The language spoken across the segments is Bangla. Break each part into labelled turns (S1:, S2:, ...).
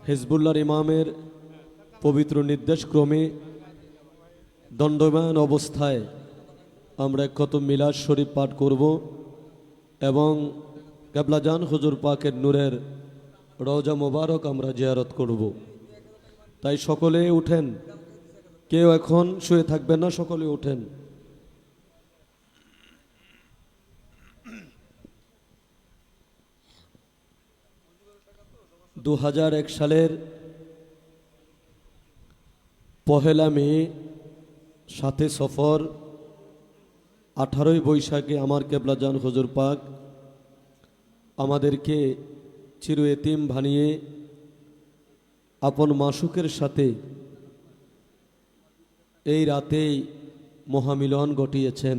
S1: হিজবুল্লাহর ইমামের পবিত্র নির্দেশক্রমে দণ্ডায়মান অবস্থায় আমরা খতম মিলাদ শরীফ পাঠ করব এবং কেবলাজান হুজুর পাকের নূরের রওজা মোবারক আমরা জিয়ারত করব। তাই সকলে উঠেন, কেউ এখন শুয়ে থাকবেন না, সকলে উঠেন। দু সালের 1 মে 7 সফর 18 বৈশাখে আমার কেবলাজান হুজুর পাক আমাদেরকে চির এতিম বানিয়ে আপন মাসুকের সাথে এই রাতেই মহামিলন ঘটিয়েছেন।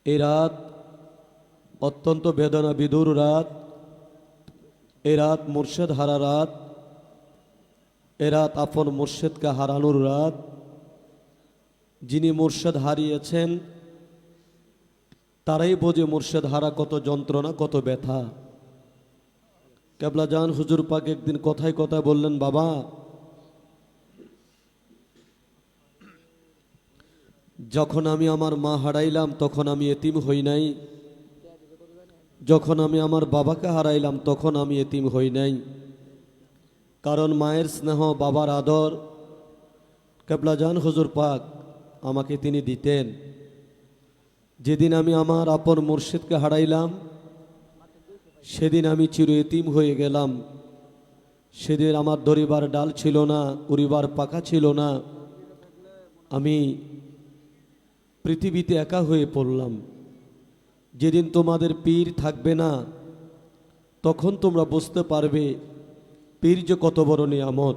S1: এই রাত অত্যন্ত বেদনা বিধুর রাত, এ রাত মুর্শেদ হারা রাত, এ রাত আপন মুর্শেদকে হারানোর রাত। যিনি মুর্শেদ হারিয়েছেন তারাই বোঝে মুর্শেদ হারা কত যন্ত্রণা, কত ব্যথা। কেবলাজান হুজুর পাক একদিন কথায় কথায় বললেন, বাবা, যখন আমি আমার মা হারাইলাম তখন আমি এতিম হই নাই, যখন আমি আমার বাবাকে হারাইলাম তখন আমি এতিম হই নাই। কারণ মায়ের স্নেহ, বাবার আদর কেবলাজান হুজুর পাক আমাকে তিনি দিতেন। যেদিন আমি আমার আপন মুর্শিদকে হারাইলাম সেদিন আমি চির এতিম হয়ে গেলাম। সেদিন আমার ধরিবার ডাল ছিল না, উড়িবার পাখা ছিল না, আমি পৃথিবীতে একা হয়ে পড়লাম। যেদিন তোমাদের পীর থাকবে না তখন তোমরা বুঝতে পারবে পীর যে কত বড় নিয়ামত।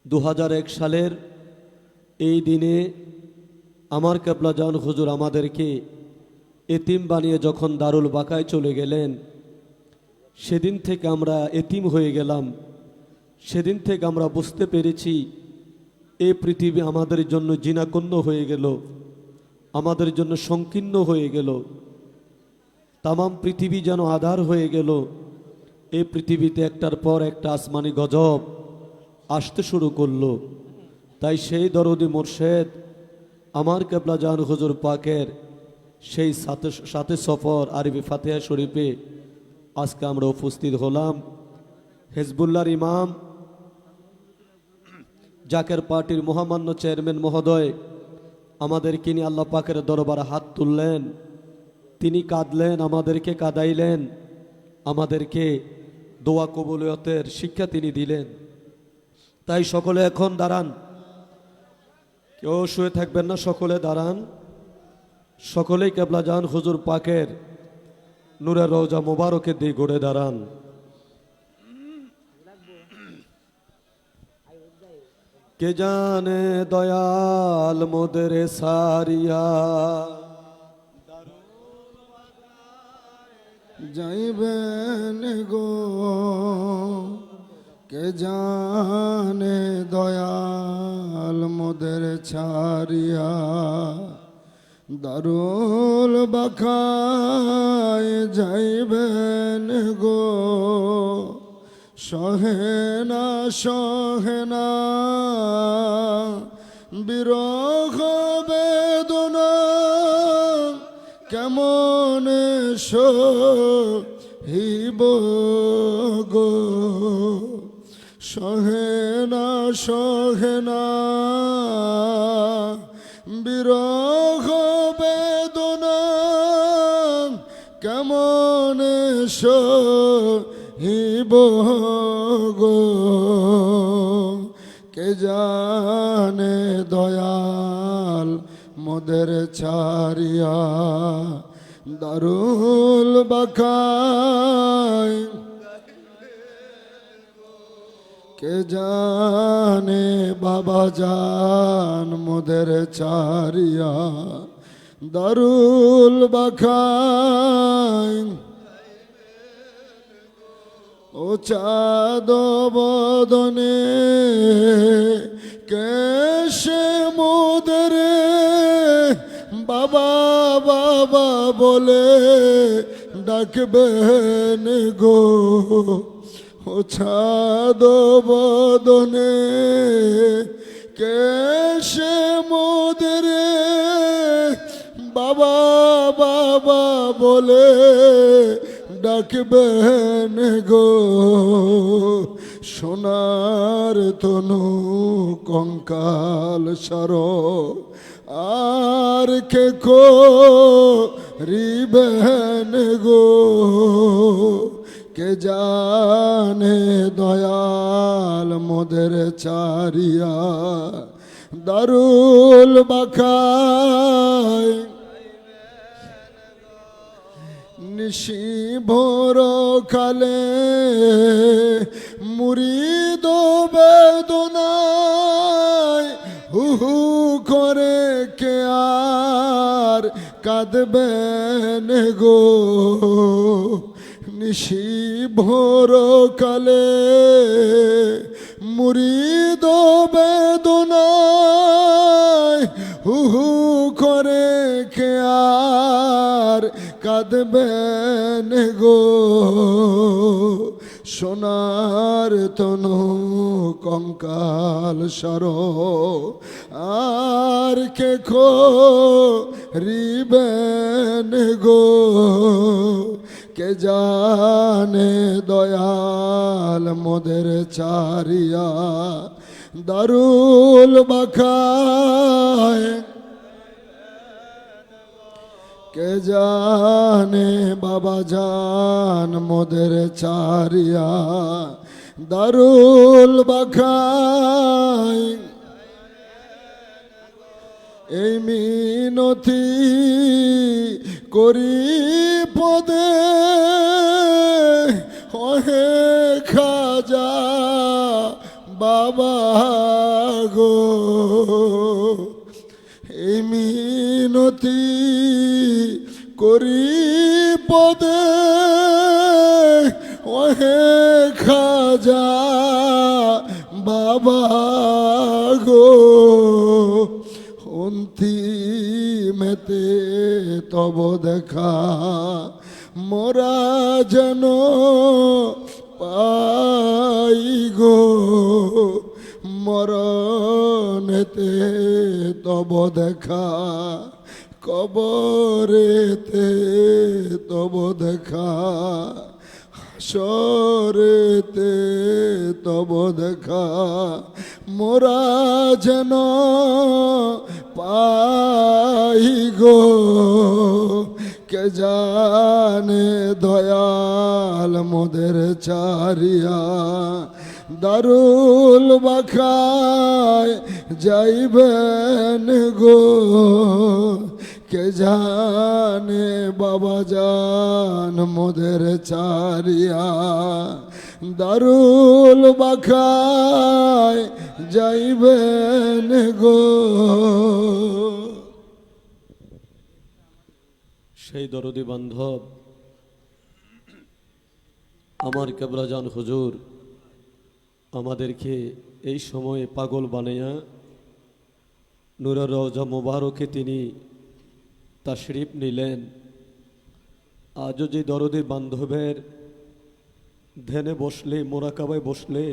S1: 2001 সালের এই দিনে আমার কেবলাজান হুজুর আমাদেরকে এতিম বানিয়ে যখন দারুল বাকায় চলে গেলেন, সেদিন থেকে আমরা এতিম হয়ে গেলাম। সেদিন থেকে আমরা বুঝতে পেরেছি এই পৃথিবী আমাদের জন্য জিনাকন্য হয়ে গেল, আমাদের জন্য সংকীর্ণ হয়ে গেল। তামাম পৃথিবী যেন আধার হয়ে গেল। এই পৃথিবীতে একটার পর একটা আসমানি গজব আসতে শুরু করলো। তাই সেই দরদি মুর্শেদ আমার কেবলাজান হুজুর পাকের সেই সাথে সফর আরবি ফাতিহা শরীফে আজকে আমরা উপস্থিত হলাম। হিজবুল্লাহর ইমাম জাকের পার্টির মহামান্য চেয়ারম্যান মহোদয় আমাদেরকে নিয়ে আল্লাহ পাকের দরবারে হাত তুললেন, তিনি কাঁদলেন, আমাদেরকে কাঁদাইলেন, আমাদেরকে দোয়া কবুলিয়তের শিক্ষা তিনি দিলেন। তাই সকলে এখন দাঁড়ান, কেউ শুয়ে থাকবেন না, সকলে দাঁড়ান। সকলেই কেবলাজান হুজুর পাকের নূরের রওজা মোবারকের দিকে ঘুরে দাঁড়ান। কে জানে দয়াল মোদের সারিয়া
S2: যাইবেন গো, কে জানে দয়াল মোদের ছাড়িয়া দারুল বাখায় যাইবেন গো। সহেনা সহেনা বিরহ বেদনা কেমন সহিব গো। সহেনা সহেনা বিরহ বেদনা কেমন সহিব গো। কে জানে দয়াল মোদের ছাড়িয়া দারুল বাখায়, কে জানে বাবা জান মোদের ছাড়িয়া দারুল বাখায়। ও চাঁদ বদনে কেশে মোদের বাবা বাবা বলে ডাকবেন গো। ও চাঁদ বদনে কেশে মোদের বাবা বাবা বলে ডাকবেন গো, সোনার তনু কঙ্কাল সার আর কে করিবেন গো, কে জানে দয়াল মোদের চারিয়া দারুল বাখায় নিশি ভোর কালে মুরিদ বেদনায় হু হু করে কে আর কাঁদবেন গো, নিশি ভোর কালে মুরিদ বেদনায় হু হু করে কে আর কাঁদবেন গো, সোনার তনু কঙ্কাল সার আর কে করিবেন গো, কে জানে দয়াল মোদের চারিয়া দারুল বাখায়, কে জানে বাবা জান মোদের চারিয়া দারুল বাখায়, এই মিনতি করি পদে ওহে খাজা বাবা গো, এই মিনতি করি পদে ওহে খাজা বাবা গো, অন্তিমেতে তব দেখা মোরা যেন পাই গো, মরণেতে তব দেখা কবরেতে তব দেখা হাসরেতে তব দেখা মোরা যেন পাই গো, কে জানে দয়াল মোদের চারিয়া দারুল বাখায় যাইবেন গো, কে জানে বাবা জান মোদের চারিয়া দারুল বাখায় যাইবেন গো।
S1: সেই দরদি বান্ধব আমার কেবলাজান হুজুর আমাদেরকে এই সময়ে পাগল বানাইয়া নূরের রওজা মোবারকে তিনি তাশরিফ নিলেন। আজও যে দরদি বান্ধবের ধ্যানে বসলে মোরাকাবায় বসলে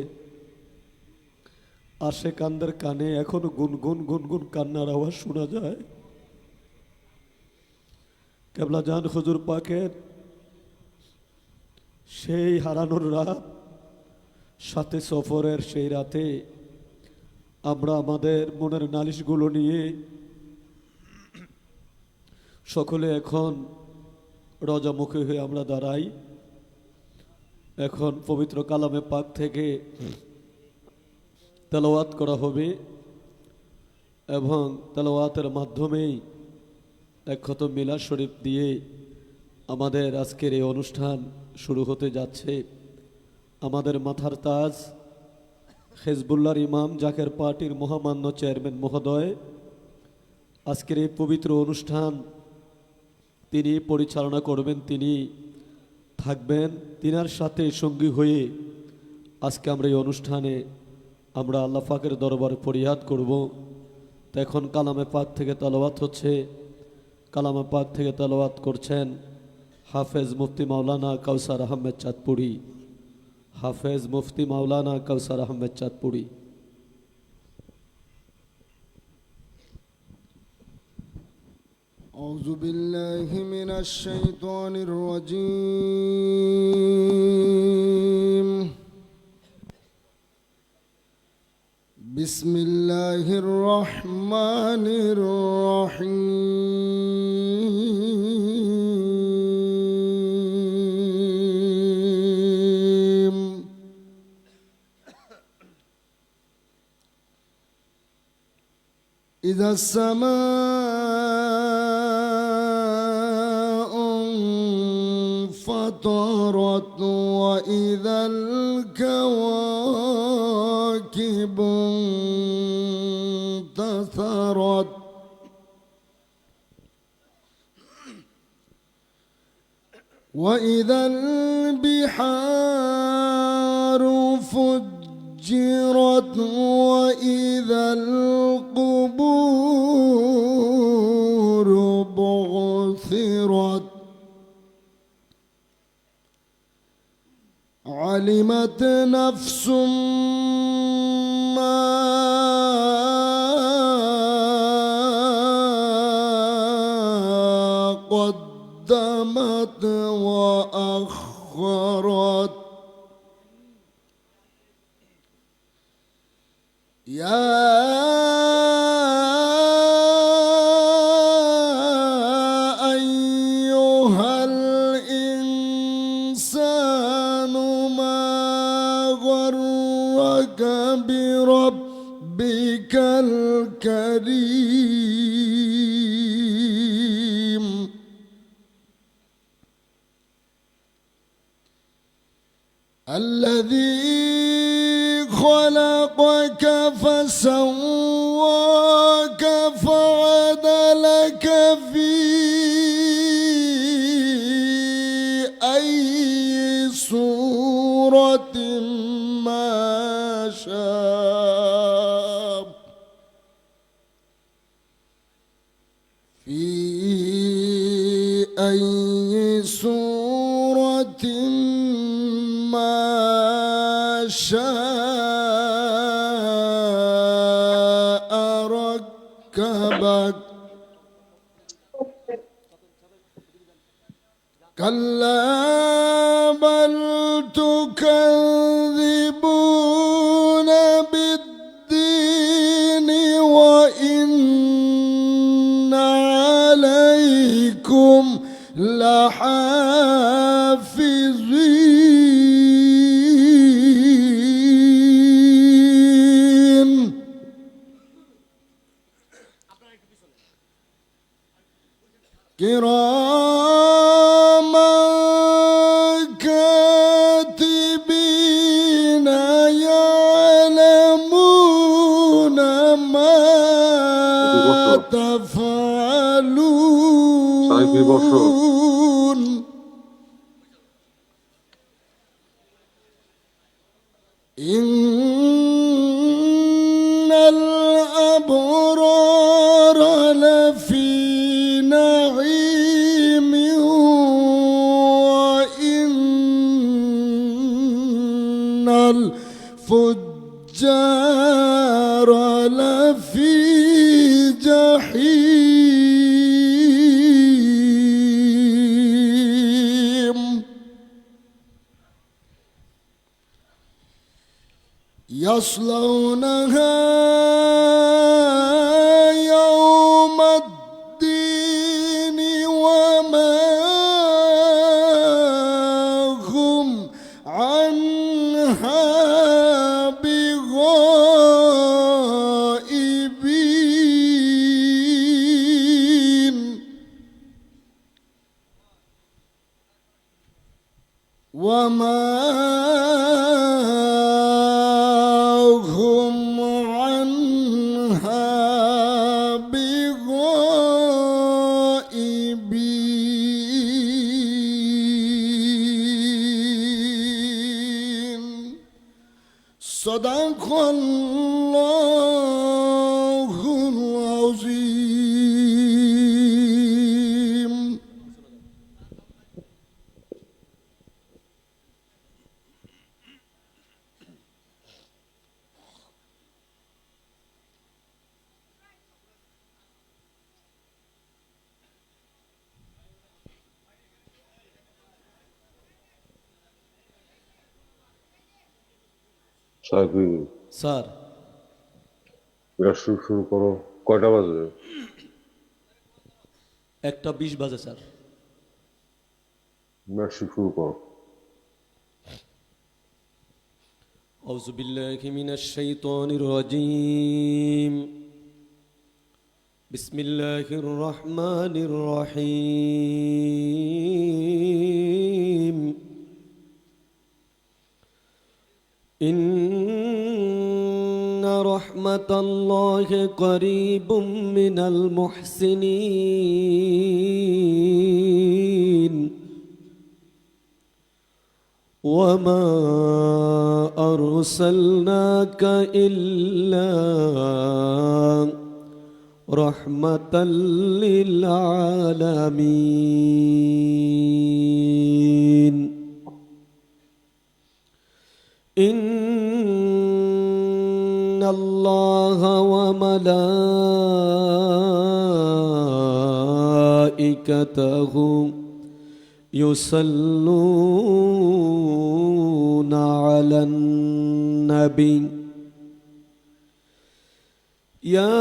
S1: আশে কান্দের কানে এখনো গুনগুন গুনগুন কান্নার আওয়াজ শোনা যায়। কেবলাজান হুজুর পাকের সেই হারানোর রাত, সাথে সফরের সেই রাতে আমরা আমাদের মনের নালিশগুলো নিয়ে সকলে এখন রজামুখী হয়ে আমরা দাঁড়াই। এখন পবিত্র কালামে পাক থেকে তেলাওয়াত করা হবে এবং তেলাওয়াতের মাধ্যমেই এক খতম মিলাদ শরীফ দিয়ে আমাদের আজকের এই অনুষ্ঠান শুরু হতে যাচ্ছে। আমাদের মাথার তাজ হেজবুল্লাহর ইমাম জাকের পার্টির মহামান্য চেয়ারম্যান মহোদয় আজকের এই পবিত্র অনুষ্ঠান তিনি পরিচালনা করবেন, তিনি থাকবেন। তিনার সাথে সঙ্গী হয়ে আজকে আমরা এই অনুষ্ঠানে আমরা আল্লাহ পাকের দরবারে ফরিয়াদ করব। তো এখন কালামে পাক থেকে তেলাওয়াত হচ্ছে। কালামে পাক থেকে তেলাওয়াত করছেন হাফেজ মুফতি মাওলানা কাউসার আহমেদ চাঁদপুরি। হাফেজ মুফতি মাওলানা কাউসার আহমেদ চাঁদপুরি।
S2: أعوذ بالله من الشيطان الرجيم. بسم الله الرحمن الرحيم. إذا السماء انفطرت وإذا الكواكب انتثرت وإذا البحار فجرت وإذا القبور بعثرت علمت نفس ما قدمت وأخرت. يا أيها الإنسان ما غرك بربك الكريم الذي خلقك فسواك فعدلك في أي صورة ما شاء في أي صورة ما شاء ركبك. كلا بل تكذبون بالدين وإن عليكم لحافظين كراما كاتبين يعلمون ما تفعلون. إن الأبرار لفي نعيم وإن الفجار لفي جحيم يصلونها يوم الدين وما هم عنها بغائبين. وما هم عنها بغائبين. صدق الله العظيم.
S3: সাইফি,
S1: স্যার
S3: শুরু শুরু করো। কয়টা বাজে?
S1: 1:20 বাজে স্যার।
S3: ম্যাচ শুরু করো।
S1: أعوذ بالله من الشيطان الرجيم. بسم الله الرحمن الرحيم. إن رحمة الله قريب من المحسنين. وما أرسلناك إلا رحمة للعالمين. إن الله وملائكته يصلون على النبي يا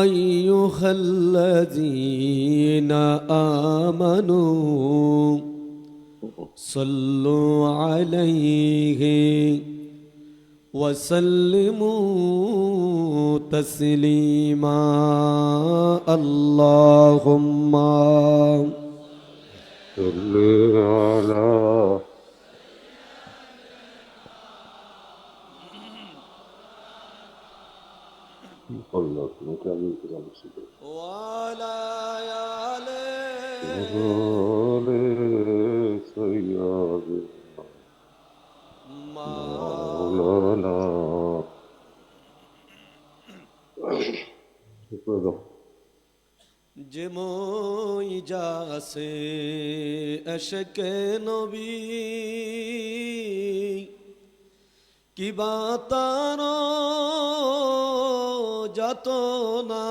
S1: أيها الذين آمنوا صلوا عليه وسلموا تسليما. اللهم
S3: صل على الله مكمل كلام السيد
S1: وعلى آله
S3: سيدنا مولانا
S1: যে মই যাসে এশকে নবী কিবা তার যত না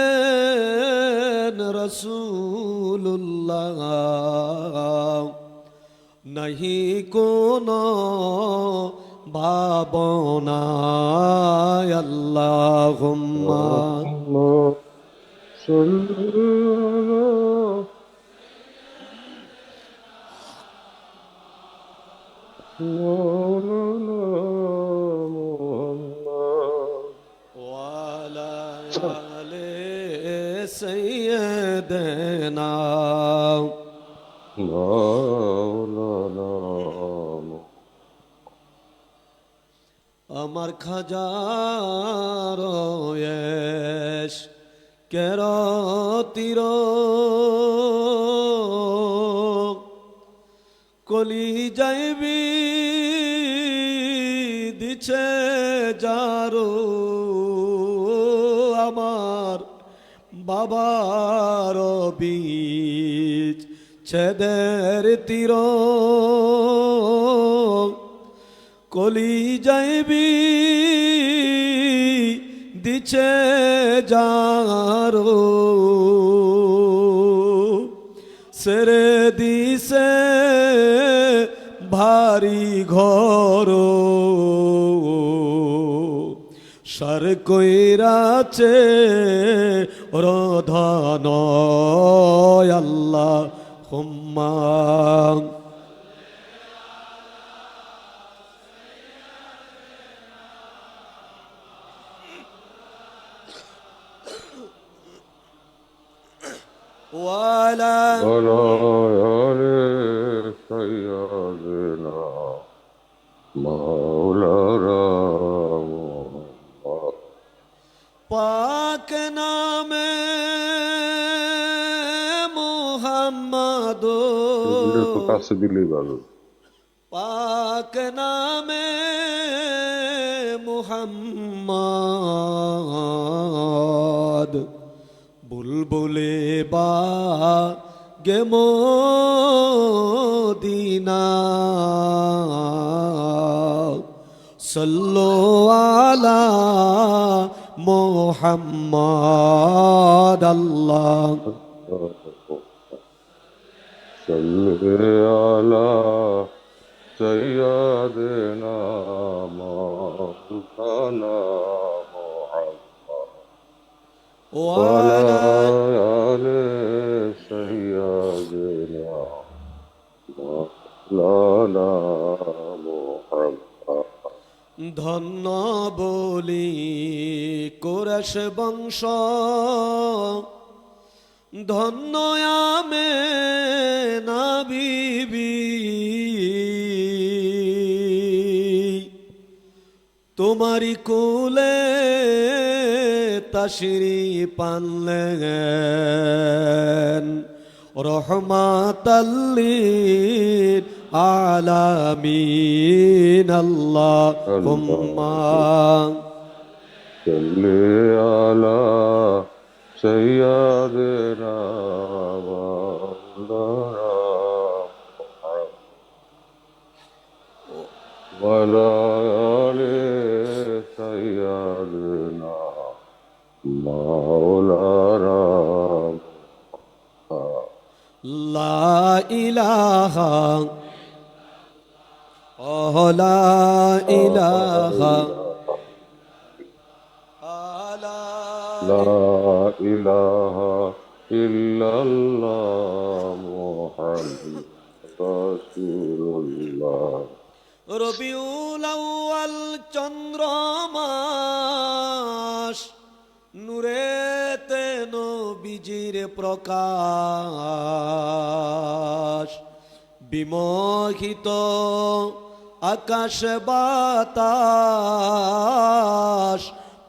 S1: তরাইবেন রসুল্লাহ নাহি কোন ভাবনায়. আল্লাহুম্মা
S3: صل مولانا محمد
S1: ওয়ালা আলে সাইয়্যিদিনা.
S3: مولانا
S1: আমার খাজার এশ কেরতির কলি যাইবি দিছে যারো আমার বাবার বীজ ছেদের তীর কলি যাইবি দিছে যারো সেরে দিছে ভারী ঘর সার কইরাছে রধন. আল্লাহ হুম্মা ওয়ালা
S3: ولا آل سيدنا مولانا محمد
S1: পাক নামে মুহাম্মদ
S3: এগুলো তো কাছে দিলেই ভালো।
S1: পাক নামে মুহাম্মদ বুলবুলে বা গে মদিনা সাল্লু আলা মোহাম্মদ আল্লাহ
S3: صل على سيدنا مولانا محمد وعلى
S1: ওয়ালা
S3: آل سيدنا مولانا محمد
S1: ধন্য বলি কুরাশ বংশ ধন্য আমে না বিবি তোমারি কুলে তাশরিফ আনলেন রহমাতাল্লিল আলামিন আল্লাহুম্মা
S3: صل على سيدنا مولانا محمد وعلى آل سيدنا مولانا
S1: লা ইলাহা লা ইলাহা
S3: لا إله إلا الله محمد رسول الله
S1: রবিউল আউয়াল চন্দ্র মাস নূরেতে নবীজির প্রকাশ বিমোহিত আকাশ বাতাস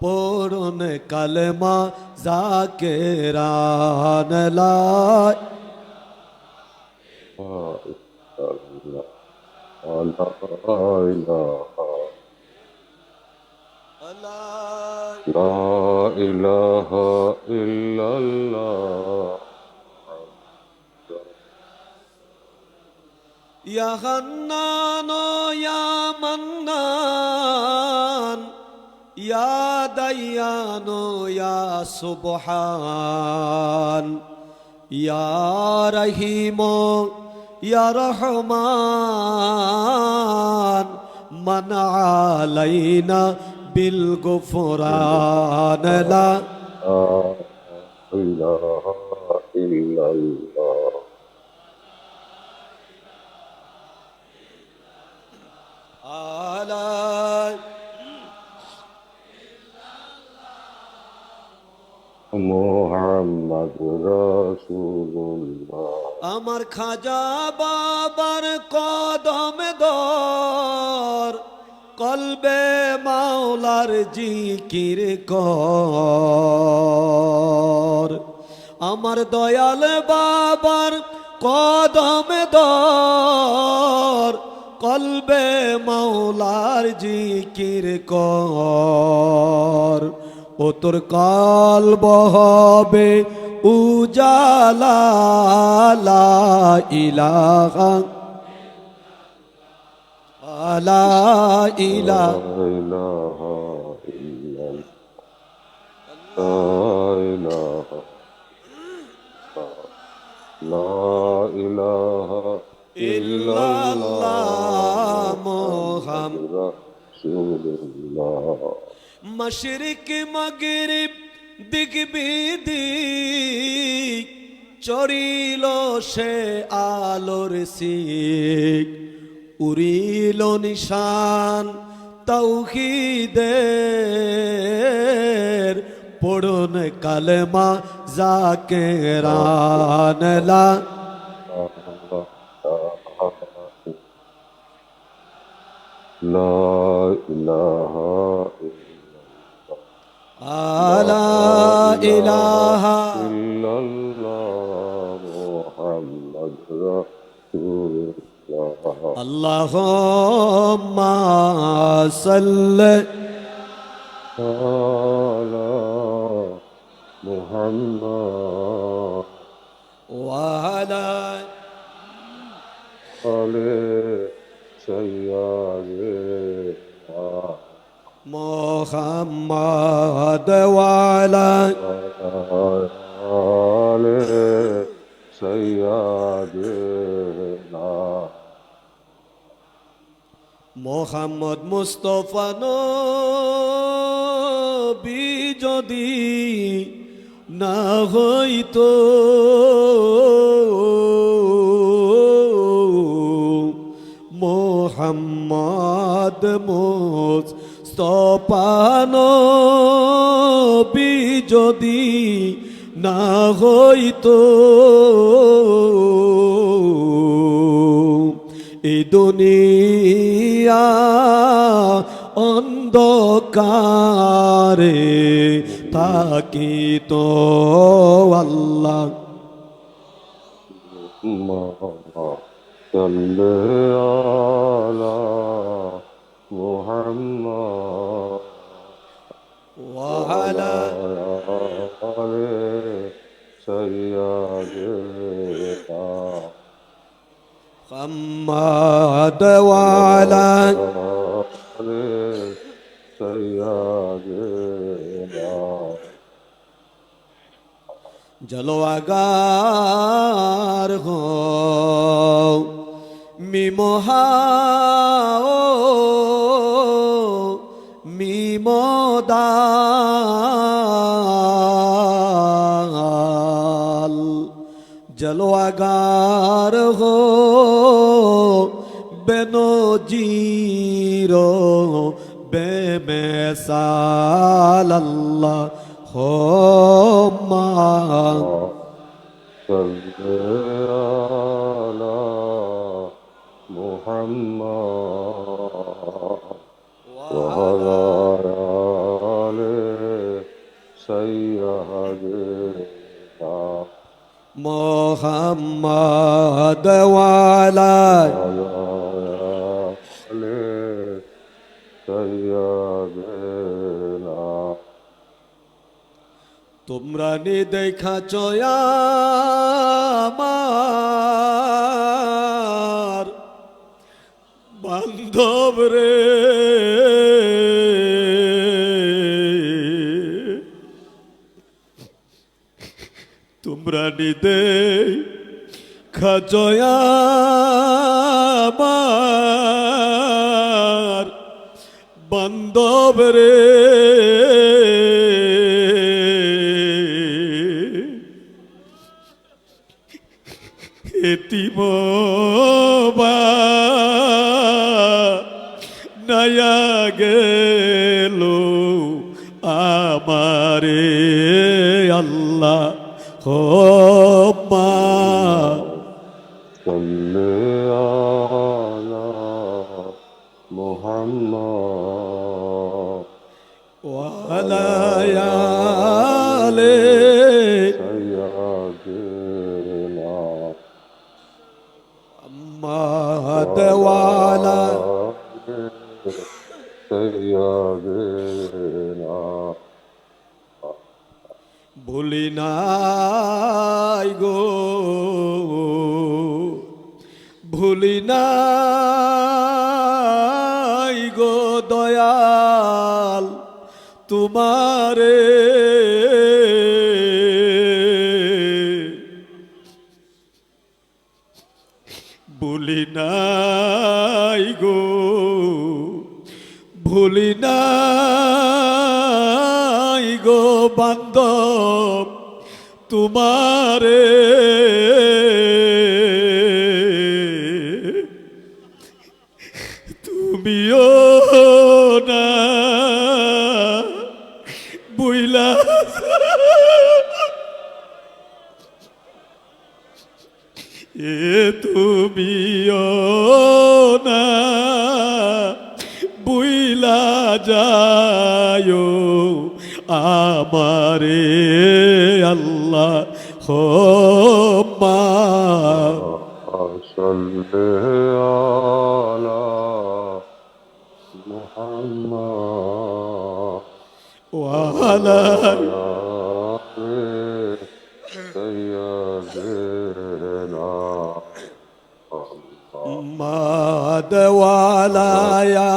S1: পড়ুন কালেমা জাকেরান লা
S3: لا إله إلا الله
S1: ইয়া হান্নান ইয়া মান্নান ইয়া দায়ান ইয়া সুবহান ইয়া রহিম ইয়া রহমান মান আলাইনা বিল গুফরান লা
S3: إله إلا الله
S1: আলা
S3: محمد رسول الله
S1: আমার খাজা বাবার কদম দর কলবে মাওলার জিকির কর আমার দয়াল বাবার কদম দর কলবে মাওলার জিকির কর ও তোর কলব হবে উজালা লা ইলাহা লা ইলাহা
S3: لا إله إلا
S1: ইল্লাল্লাহ মুহাম্মদ
S3: رسول الله
S1: মশরিক মাগরিব দিক বিদিক চরিল সে আলোর শিখ উড়িল নিশান তাওহীদের পড়ুন কালেমা জাকেরান লা
S3: لا إله
S1: আলা ইলাহা
S3: إلا الله محمد رسول الله
S1: আল্লাহুম্মা সাল্লি
S3: على محمد
S1: ওয়ালা
S3: عليه سيدنا
S1: মোহাম্মদ ওয়ালা
S3: آل سيدنا
S1: মোহাম্মদ মুস্তফা নবী যদি না হইতো মোহাম্মদ মুস্তফা নবী যদি না হইতো এই দুনিয়া অন্ধকারে থাকিত আল্লাহ
S3: صل على محمد
S1: ওয়ালা
S3: آل سيدنا
S1: محمد ওয়ালা
S3: آل سيدنا
S1: জলওয়াগার হো মিমোহাও মিমোদাল জলওয়াগার হো বেনজির বেমেসাল আল্লাহ হো মা
S3: صل على محمد وعلى آل سيدنا
S1: মোহাম্মদ ওয়ালা
S3: وعلى آل سيدنا
S1: তোমরা নি দেখাছ আমার বান্ধব রে তোমরা নি দেখাছ আমার বান্ধব রে এতিম নয়া গেল আমারে আল্লাহ হো মা
S3: صل على محمد
S1: ওয়ালা আলে
S3: سيدنا
S1: محمد ওয়ালা
S3: سيدنا
S1: ভুলি নাই গো ভুলি নাই গো দয়াল তোমারে ভুলি নাই গো ভুলি নাই গো বান্ধব তোমারে তুমিও না বুইলা এ তুমিও না বুইলা যায় আমারে আল্লাহ হো মা
S3: صل على محمد
S1: ওয়ালা
S3: سيدنا
S1: মাদ ওয়ালা ইয়া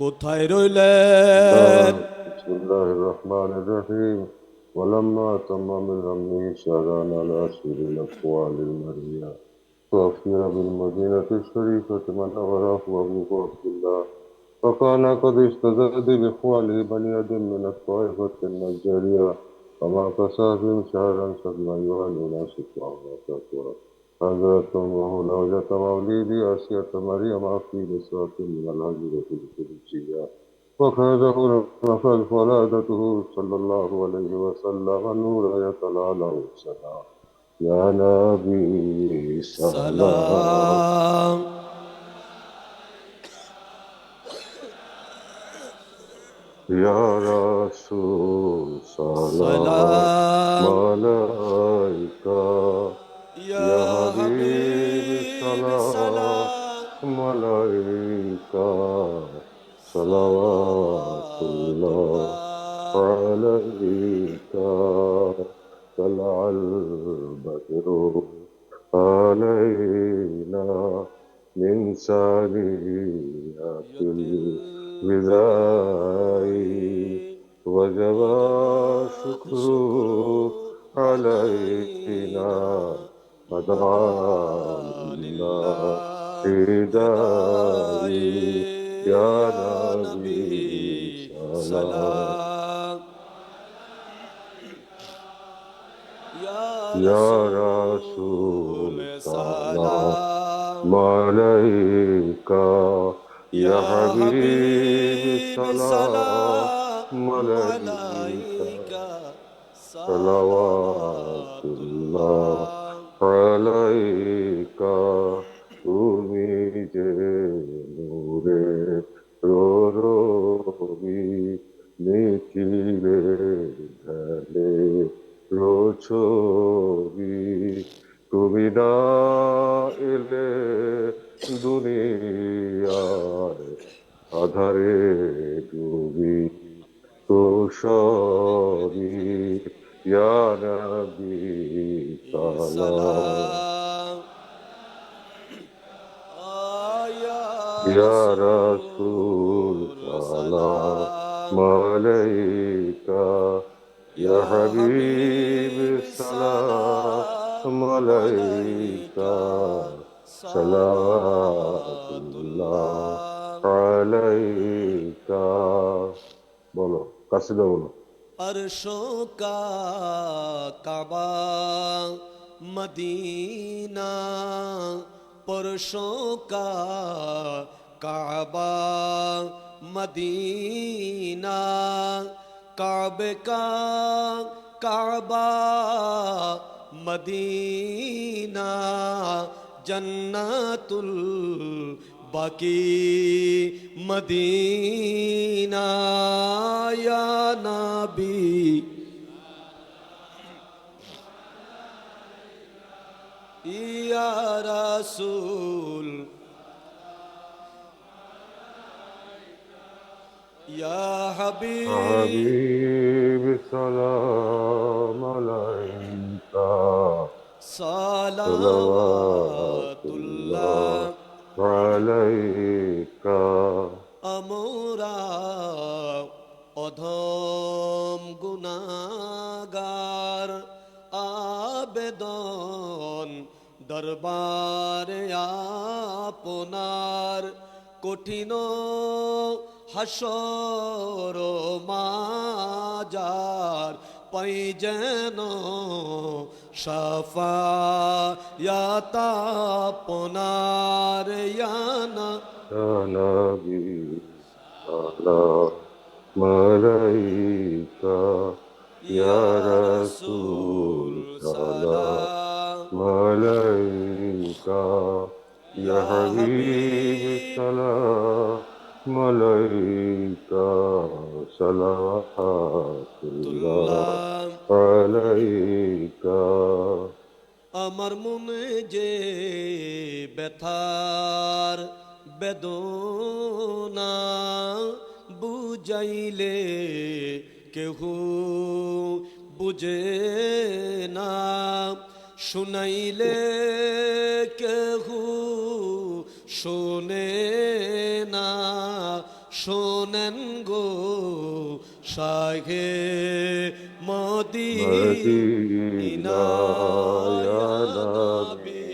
S1: কোথায় রইলেন?
S3: بسم الله الرحمن الرحيم ولما تم من همه شهران على أشهر الأقوال المرئية توفي بالمدينة الشريفة من أوراه أبوه عبد الله وكان قد استزاد بإخوانه بني آدم من الطائفة النجارية وما فساهم شهرا سبعا يوالون شكوى وكثرا حضرت أمه زوجة مولد آسية مريم في نسوة من الهجرة القدسية وخرجه نفذ ولادته صلى الله عليه وسلم نور يتلالى السلام يا نبي سلام
S1: সালাম
S3: يا رسول سلام
S1: সালাম
S3: عليك
S1: ইয়া
S3: يا حبيب
S1: হাবিব
S3: سلام
S1: সালাম
S3: عليك صلوات الله عليك طلع البدر علينا من ثنيات الوداع وجب الشكر علينا ودعا لله هداي يا نبي سلام يا رسول سلام عليك يا حبيب سلام عليك صلوات الله عليك তুমি যে নূরে রবি নিখিলে ঢালে ছবি তুমি না এলে দুনিয়ার আধারে ডুবি তো সবই ইয়া নবী সালাম يا رسول سلام عليك يا حبيب سلام عليك صلوات الله عليك বলো কাসিদা বলো
S1: अरशों का काबा मदीना पुरुषों का काबा मदीना काबे का काबा मदीना जन्नतुल बाकी मदीना या नबी या रसूल या हबीब
S3: حبيب سلام عليك
S1: सलावतुल्लाह
S3: عليك
S1: আমরা অধম গুনাগার আবেদন দরবারে আপনার কঠিন হাসর মাজার পাই যেন শাফায়াত আপনার ইয়ানা
S3: يا نبي سلام عليك يا رسول سلام عليك يا حبيب سلام عليك صلوات الله عليك
S1: আমার মনে যে ব্যথার বেদনা বুঝাইলে কেহ বুঝে না শুনাইলে কেহ শোনে না শোনেন গো শাহে মদিনা ইয়া নবী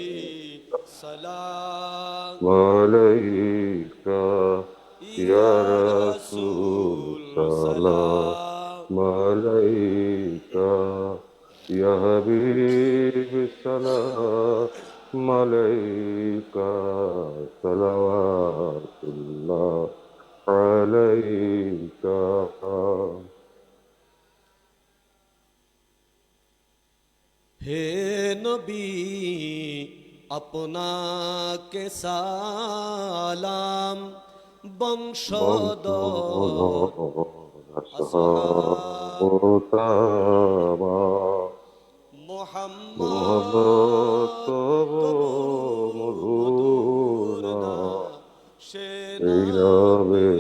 S1: সালাম
S3: আলাইকা ইয়া
S1: রাসূল
S3: রাসূল সালাম আলাইকা ইয়া হাবিব সালাম আলাইকা সালাওয়াতুল্লাহ আলাইকা।
S1: হে নবী আপনাকে সালাম বংশধর মোহাম্মদ মধুর নাম, সে নামে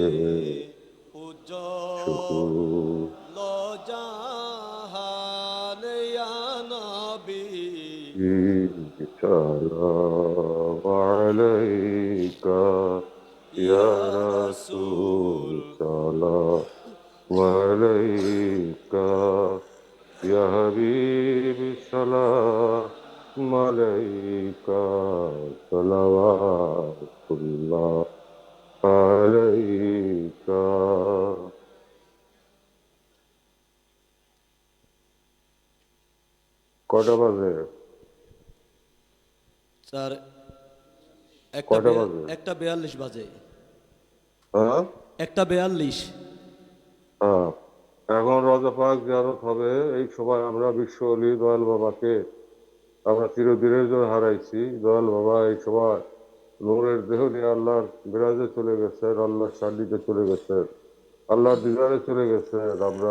S1: উজ্জ্বল জাহান ইয়া নবী
S3: সালাম আলাইকা ইয়া রাসূল সালাম আলাইকা ইয়া হাবিব সালাম আলাইকা সালাওয়াতুল্লাহ আলাইকা। কটা বাজে?
S1: স্যার
S3: কটা বাজে?
S1: 1:42 বাজে।
S3: হ্যাঁ
S1: 1:42।
S3: হ্যাঁ, এখন রওজা পাক জিয়ারত হবে। এই সময় আমরা বিশ্ব অলি দয়াল বাবাকে আমরা চিরদিনের জন্য হারাইছি। দয়াল বাবা এই সময় নূরের দেহ নিয়ে আল্লাহর বিরাজে চলে গেছেন, আল্লাহর সান্নিধ্যে চলে গেছেন, আল্লাহর দিদারে চলে গেছেন। আমরা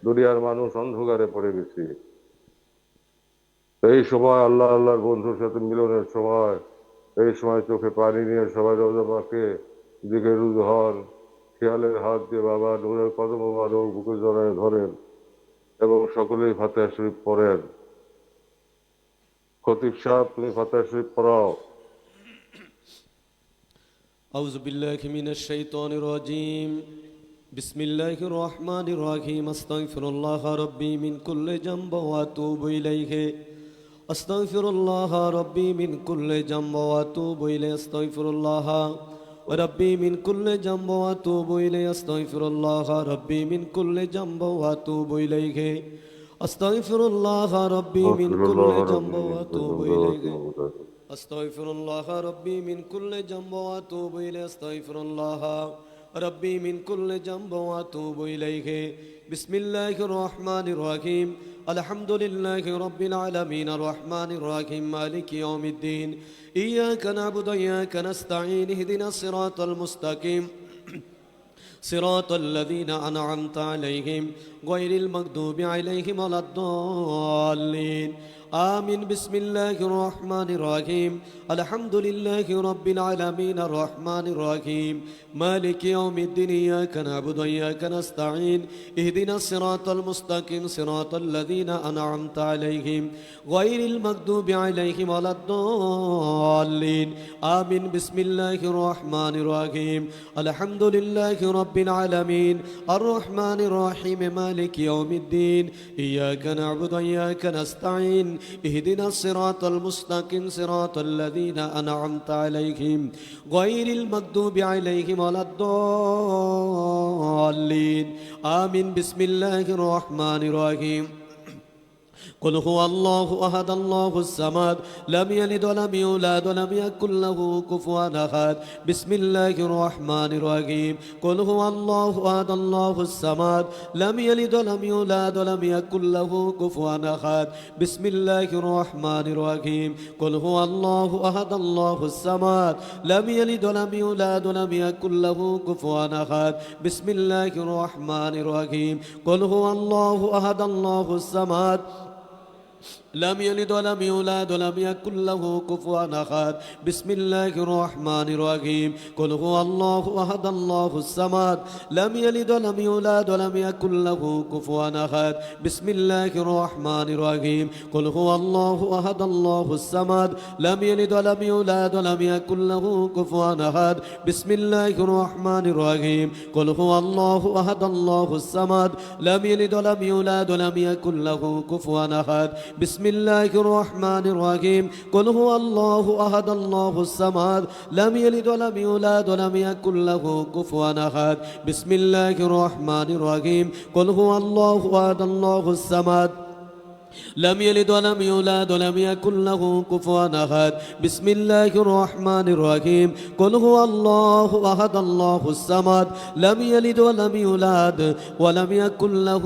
S3: দুনিয়ার মানুষ অন্ধকারে পড়ে গেছি। এই সময় আল্লাহর বন্ধুর সাথে মিলনের সময়, এই সময় চোখে পানি নিয়ে সবাই রওজা পাকে দিকে রুজু হন। খেয়ালের হাত দিয়ে বাবা নূরের কদম মোবারক বুকে জড়ায় ধরেন এবং সকলেই ফাতিহা শরীফ পড়েন। খতিব সাহেব, তুমি ফাতিহা শরীফ পড়াও।
S1: أعوذ بالله من الشيطان الرجيم بسم الله الرحمن الرحيم أستغفر الله ربي من كل ذنب وأتوب إليه أستغفر الله ربي من كل ذنب وأتوب إليه أستغفر الله ربي من كل ذنب وأتوب إليه أستغفر الله ربي من كل ذنب وأتوب إليه أستغفر الله ربي من كل ذنب وأتوب إليه أستغفر الله ربي من كل ذنب وأتوب إليه أستغفر الله ربي من كل ذنب وأتوب إليه بسم الله الرحمن الرحيم الحمد لله رب العالمين الرحمن الرحيم مالك يوم الدين إياك نعبد وإياك نستعين اهدنا الصراط المستقيم صراط الذين أنعمت عليهم غير المغضوب عليهم ولا الضالين آمين بسم الله الرحمن الرحيم الحمد لله رب العالمين الرحمن الرحيم مالك يوم الدين إياك نعبد وإياك نستعين اهدنا الصراط المستقيم صراط الذين أنعمت عليهم غير المغضوب عليهم ولا الضالين آمين بسم الله الرحمن الرحيم الحمد لله رب العالمين الرحمن الرحيم مالك يوم الدين إياك نعبد وإياك نستعين اهدنا الصراط المستقيم صراط الذين أنعمت عليهم غير المغضوب عليهم ولا الضالين آمين بسم الله الرحمن الرحيم قل هو الله أحد الله الصمد لم يلد ولم يولد ولم يكن له كفوا أحد بسم الله الرحمن الرحيم قل هو الله أحد الله الصمد لم يلد ولم يولد ولم يكن له كفوا أحد بسم الله الرحمن الرحيم قل هو الله أحد الله الصمد لم يلد ولم يولد ولم يكن له كفوا أحد بسم الله الرحمن الرحيم قل هو الله أحد الله الصمد لم يلد ولم يولد ولم يكن له كفوا أحد بسم الله الرحمن الرحيم قل هو الله أحد الله الصمد لم يلد ولم يولد ولم يكن له كفوا أحد بسم الله الرحمن الرحيم قل هو الله أحد الله الصمد لم يلد ولم يولد ولم يكن له كفوا أحد بسم الله الرحمن الرحيم قل هو الله أحد الله الصمد لم يلد ولم يولد ولم يكن له كفوا أحد بسم الله الرحمن الرحيم قل هو الله أحد الله الصمد لم يلد ولم يولد ولم يكن له كفوا أحد بسم الله الرحمن الرحيم قل هو الله أحد الله الصمد لم يلد ولم يولد ولم يكن له كفوا أحد بسم الله الرحمن الرحيم قل هو الله أحد الله الصمد لم يلد ولم يولد ولم يكن له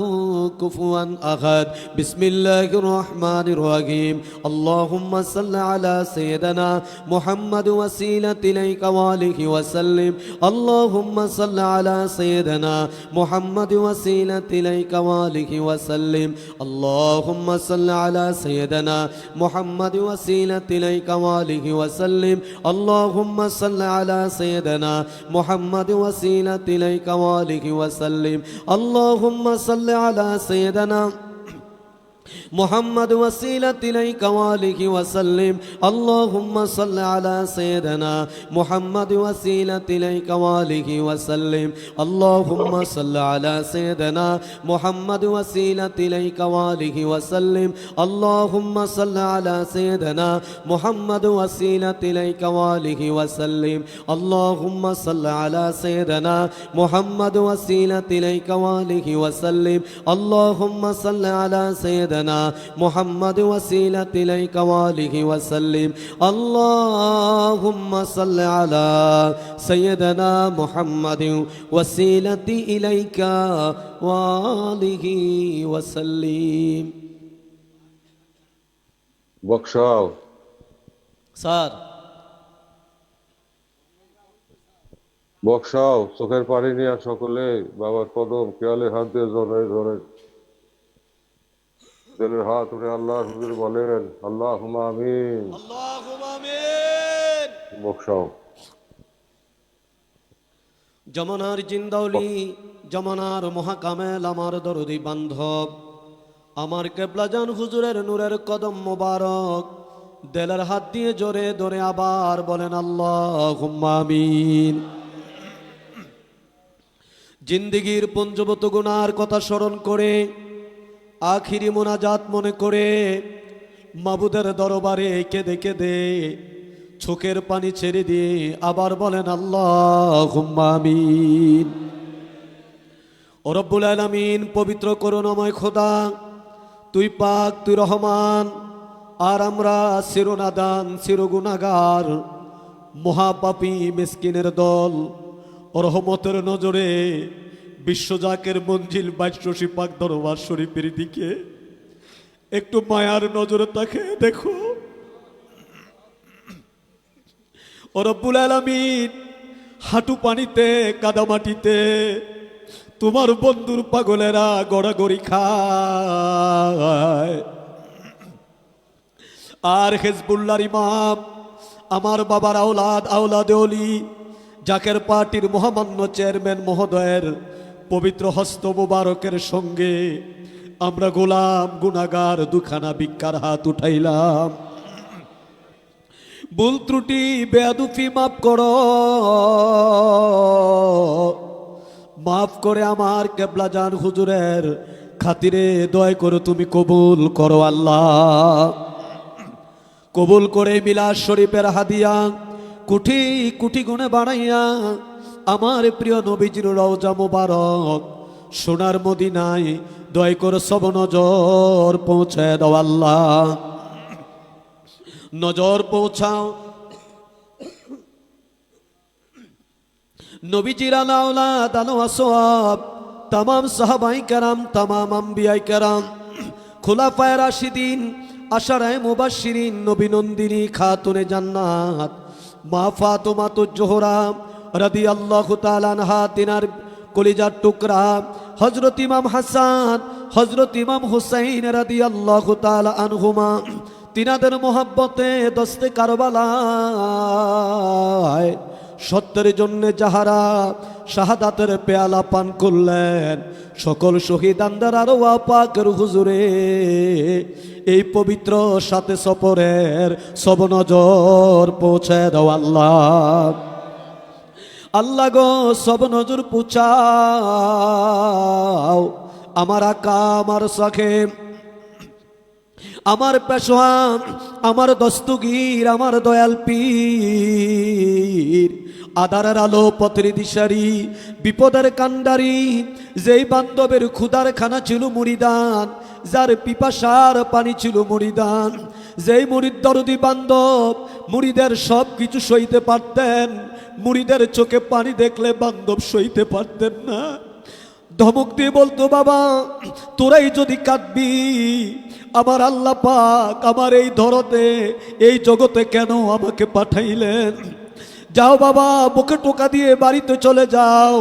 S1: كفوا أحد بسم الله الرحمن الرحيم اللهم صل على سيدنا محمد وسيلة إليك وآله وسلم اللهم صل على سيدنا محمد وسيلة إليك وآله وسلم اللهم صل على سيدنا محمد وسيلة إليك وآله وسلم اللهم صل على سيدنا محمد وسيلة إليك وآله وسلم اللهم صل على سيدنا محمد وسيلة إليك وآله وسلم اللهم صل على سيدنا محمد وسيلة إليك وآله وسلم اللهم صل على سيدنا محمد وسيلة إليك وآله وسلم اللهم صل على سيدنا محمد وسيلة إليك وآله وسلم اللهم صل على سيدنا محمد وسيلة إليك وآله وسلم اللهم صل على سيدنا محمد وسيلة إليك وآله وسلم اللهم صل على سيدنا محمد وسيلة إليك وآله وسلم
S3: বকশাও
S1: স্যার
S3: বকশাও চোখের পানি নিয়ে সকলে বাবার কদম খেয়ালে হাত দিয়ে জড়াই ধরে দিলের হাত উঠে আল্লাহ হুজুর বলেন আল্লাহুম্মা আমিন
S1: আল্লাহুম্মা আমিন
S3: বকশাও
S1: জমানার জিন্দাউলি জমানার মহাকামেল আমার দরদি বান্ধব আমার কেবলাজান হুজুরের নূরের কদম মোবারক দেলের হাত দিয়ে জোরে ধরে আবার বলেন আল্লাহুম্মা আমিন জিন্দিগির পঞ্চবত গুনার কথা স্মরণ করে আখিরি মোনাজাত মনে করে মাবুদের দরবারে কেঁদে কেঁদে চোখের পানি ছেড়ে দিয়ে আবার বলেন আল্লাহুম্মা আমিন ও রব্বুল আলামিন পবিত্র করুণাময় খোদা তুই পাক তুই রহমান আর আমরা চিরনাদান চিরগুনাগার মহাপাপী মিসকিনের দল ও রহমতের নজরে বিশ্বজাকের মঞ্জিল 22 পাক দরবার শরীফের দিকে একটু মায়ার নজরে তাকে দেখো ও রব্বুল আলামিন হাঁটু পানিতে কাদামাটিতে তোমার বন্ধুর পাগলেরা গড়াগড়ি খায় আর হিজবুল্লাহর ইমাম আমার বাবার আওলাদে ওলি জাকের পার্টির মহামান্য চেয়ারম্যান মহোদয়ের পবিত্র হস্ত মুবারকের সঙ্গে আমরা গোলাম গুনাগার দুখানা ভিক্ষার হাত উঠাইলাম ভুল ত্রুটি বেয়াদুফি মাফ করো মাফ করে আমার কেবলাজান হুজুরের খাতিরে দয়া করে তুমি কবুল করো আল্লাহ কবুল করে মিলাদ শরীফের হাদিয়া কোটি কোটি গুণে বাড়াইয়া আমার প্রিয় নবীজির রওজা মুবারক সোনার মদিনায় দয়া করে সব নজর পৌঁছে দাও আল্লাহ নজর পৌঁছাও নবীজির আওলাদ আলো আসওয়াব तमाम সাহাবায়ে কেরাম तमाम আম্বিয়ায়ে কেরাম খুলাফায়ে রাশিদিন আশারায়ে মুবাশশিরিন নবী নন্দিনী খাতুনে জান্নাত মা ফাতেমাতুজ জোহরা রাদিয়াল্লাহু তাআলা আনহা তিনার কলিজার টুকরা হযরত ইমাম হাসান হযরত ইমাম হুসাইন রাদিয়াল্লাহু তাআলা আনহুমা তিনাদের মোহাব্বতে দস্তে কারবালায় সত্যের জন্য যাহারা শাহাদাতের পেয়ালা পান করলেন, সকল শহীদানদের আরওয়াহ পাকের হুজুরে এই পবিত্র সাথে সফরের সব নজর পৌঁছে দাও আল্লাহ। আল্লাহ গো, সব নজর পৌঁছাও আমার আকা, আমার সখে, আমার পেশোয়া, আমার দস্তগীর, আমার দয়াল পীর, আধারের আলো পথের দিশারি, বিপদের কান্ডারি, যেই বান্ধবের ক্ষুধার খানা ছিল মুরিদান, যার পিপাসার পানি ছিল মুরিদান, যেই মুরিদ দরদি বান্ধব মুরিদের সব কিছু সইতে পারতেন, মুরিদের চোখে পানি দেখলে বান্ধব সইতে পারতেন না। ধমক দিয়ে বলতো, বাবা তোরাই যদি কাঁদবি, আমার আল্লাহ পাক আমার এই ধরতে এই জগতে কেন আমাকে পাঠাইলেন? যাও বাবা, বুকে টোকা দিয়ে বাড়িতে চলে যাও,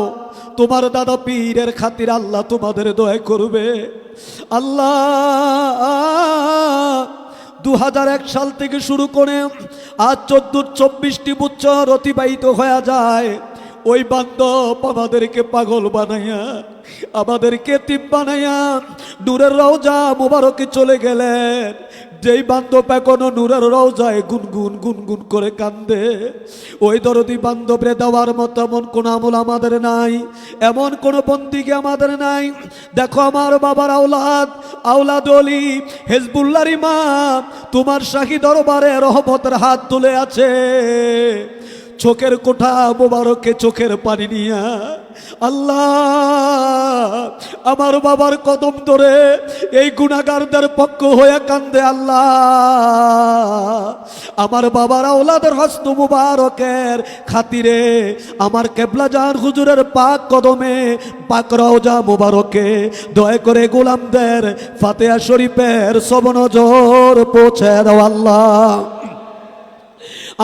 S1: তোমার দাদা পীরের খাতির আল্লাহ তোমাদের দয়া করবে। আল্লাহ 2001 সাল থেকে শুরু করে আজ 24টি বছর অতিবাহিত হয়ে যায়। ওই বান্ধব আমাদেরকে পাগল বানাইয়া, আমাদেরকে এতিম বানাইয়া নূরের রওজা মুবারকে চলে গেলেন। যেই বান্ধব এখনো নূরের রওজায় গুনগুন গুনগুন করে কান্দে, ওই দরদি বান্ধবরে দেওয়ার মতো এমন কোন আমল আমাদের নাই, এমন কোন বন্দিকে আমাদের নাই। দেখো আমার বাবার আওলাদ, আওলাদ ওলি হিজবুল্লাহর ইমাম তোমার শাহী দরবারে রহমতের হাত তুলে আছে, চোখের কোঠা মোবারকে চোখের পানি নিয়া আল্লাহ আমার বাবার কদম ধরে এই গুনাহগারদের পক্ষ হয়ে কান্দে। আল্লাহ আমার বাবার আওলাদের হস্ত মুবারকের খাতিরে আমার কেবলা জান হুজুরের পাক কদমে পাক রওজা মুবারকে দয়া করে গোলামদের ফাতিহা শরীফের সব নজর পৌঁছে দাও আল্লাহ।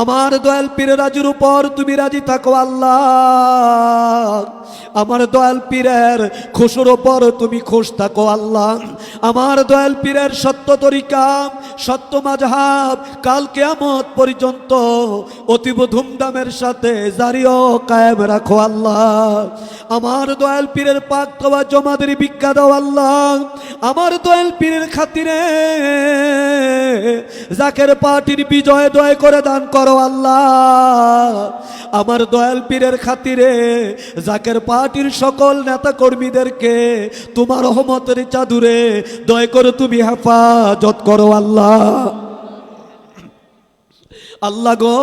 S1: আমার দয়াল পীরের রাজির উপর তুমি রাজি থাকো আল্লাহ, আমার দয়াল পীরের খুশুর উপর তুমি খুশ থাকো আল্লাহ। আমার দয়াল পীরের সত্য তরিকা, সত্য মাযহাব কাল কিয়ামত পর্যন্ত অতীব ধুমধামের সাথে জারি ও কায়েম রাখো আল্লাহ। আমার দয়াল পীরের পাক তওবা জমাদের ভিক্ষা দাও আল্লাহ। আমার দয়াল পীরের খাতিরে জাকের পার্টির বিজয় দয়া করে দান করো আল্লাহ। আমার দয়াল পীরের খাতিরে জাকের পার্টির সকল নেতা কর্মীদেরকে তোমার রহমতের চাদরে দয়া করে তুমি হেফাজত করো আল্লাহ। আল্লাহ গো,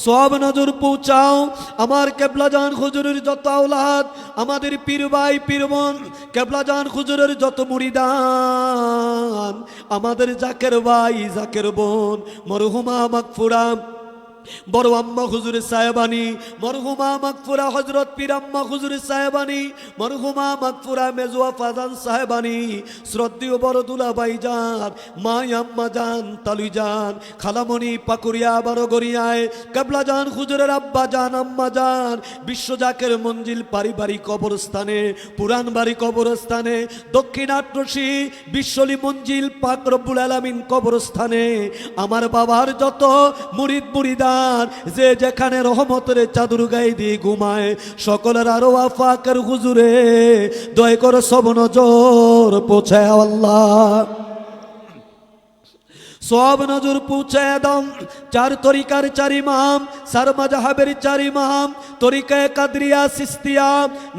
S1: সব নজর পৌঁছাও আমার কেবলা জান হুজুরের যত আওলাদ, আমাদের পীর ভাই পীর বোন, কেবলা জান হুজুরের যত মুরিদান, আমাদের জাকের ভাই জাকের বোন, মরহুমা মাগফুরা বড় আম্মা হুজুরের সাহেবানি, মরহুমা মাগফুরা হযরত পীর আম্মা হুজুরের সাহেবানি, মরহুমা মাগফুরা মেজুয়া ফাজান সাহেবানি, শ্রদ্ধেয় বড় দুলা ভাইজান, মা আম্মা জান তালুই জান, খালামণি পাকুরিয়া বারোগরিয়ায়, কেবলা জান হুজুরের আব্বা জান আম্মা জান, বিশ্ব জাকের মঞ্জিল পারিবারিক কবরস্থানে, পুরান বাড়ি কবরস্থানে, দক্ষিণ আটরশি বিশ্বলি মঞ্জিল পাক রব্বুল আলামিন কবরস্থানে আমার বাবার যত মুরিদ মুরিদা যে যেখানে রহমতের চাদর গায়ে দিয়ে ঘুমায়, সকলের আরো আফাকের হুজুরে দয়া করে সব নজর পৌঁছায় আল্লাহ। সব নজর পৌঁছায় দাও চার তরিকার চার ইমাম, চার মাযহাবের চার ইমাম, তরিকায়ে কাদরিয়া, সিস্তিয়া,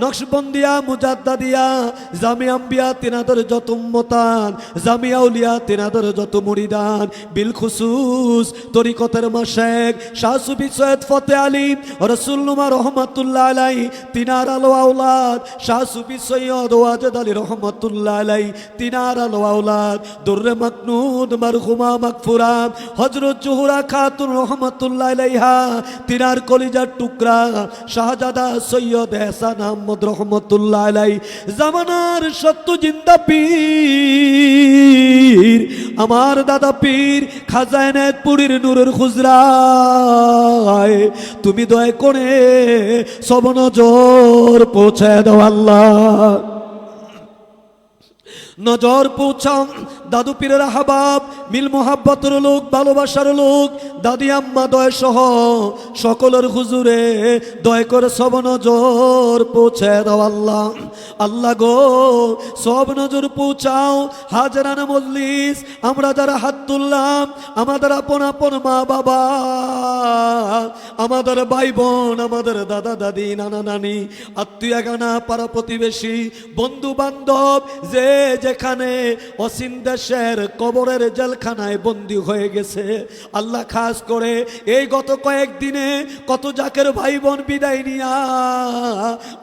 S1: নকশবন্দিয়া, মুজাদ্দাদিয়া, জামিয়া আম্বিয়া তিনাদের যত উম্মতান, জামিয়া আউলিয়া তিনাদের যত মুরিদান, বিল খুসুস তরিকতের মাশায়েখ শাহ সুফি সৈয়দ ফতেহ আলী রাসূলুল্লাহ রহমাতুল্লাহ আলাইহি, তিনার আলো আওলাদ শাহ সুফি সৈয়দ ওয়াজেদ আলী রহমাতুল্লাহ আলাইহি, তিনার আলো আওলাদ দুররে মাকনুদ মারহুমা মাগফুরা হযরত জোহরা খাতুন রহমাতুল্লাহ আলাইহা, তিনার কলিজার টুকরা শাহজাদা সৈয়দ এহসান আহমদ রহমাতুল্লাহ আলাইহি, জামানার সত্য জিন্দা পীর আমার দাদা পীর খাজা এনায়েতপুরীর নূরের খুজরায় তুমি দয়া করে সব নজর পৌঁছায় দাও আল্লাহ। নজর পৌঁছাও দাদু পীরের আহবাব, মিল মোহাব্বতের লোক, ভালোবাসার লোক, দাদি আম্মা দয় সহ সকলের হুজুরে দয় করে সব নজর পৌঁছে দাও আল্লাহ। আল্লাহ গো, সব নজর পৌঁছাও হাজারানা মজলিস, আমরা যারা হাত তুললাম, আমাদের আপন আপন মা বাবা, আমাদের ভাই বোন, আমাদের দাদা দাদি, নানা নানি, আত্মীয় গানা, পাড়া প্রতিবেশী, বন্ধু বান্ধব, যে যেখানে অসীম দেশের কবরের জেলখানায় বন্দী হয়ে গেছে আল্লাহ, খাস করে এই গত কয়েকদিনে কত জাকের ভাই বোন বিদায় নিয়া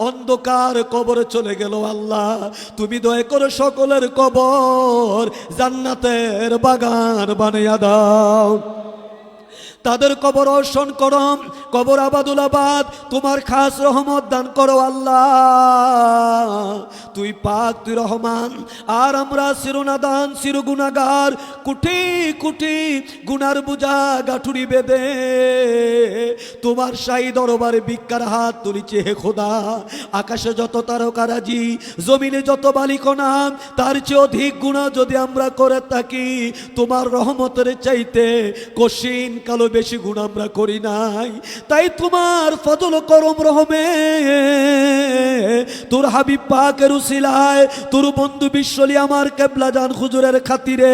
S1: অন্ধকার কবরে চলে গেল আল্লাহ, তুমি দয়া করে সকলের কবর জান্নাতের বাগান বানিয়ে দাও। তাদের কবর রোশন করো, কবর আবাদুল আবাদ, তোমার খাস রহমত দান করো আল্লাহ। তুই পাক, তুই রহমান, আর আমরা চিরনাদান, চির গুনাহগার, কোটি কোটি গুনার বুঝা গাঠুরি বেদে তোমার শাহী দরবারে ভিক্ষার হাত তুলিছে হে খোদা। আকাশে যত তারকারাজি, জমিনে যত বালিকণা, তার চেয়ে অধিক গুনাহ যদি আমরা করে থাকি, তোমার রহমতের চাইতে কশিন কালো বেশি গুণ আমরা করি নাই। তাই তোমার ফজল করম রহমে, তোর হাবিব পাকের উসিলায়, তোর বন্ধু বিশ্বলি আমার কেবলা জান হুজুরের খাতিরে,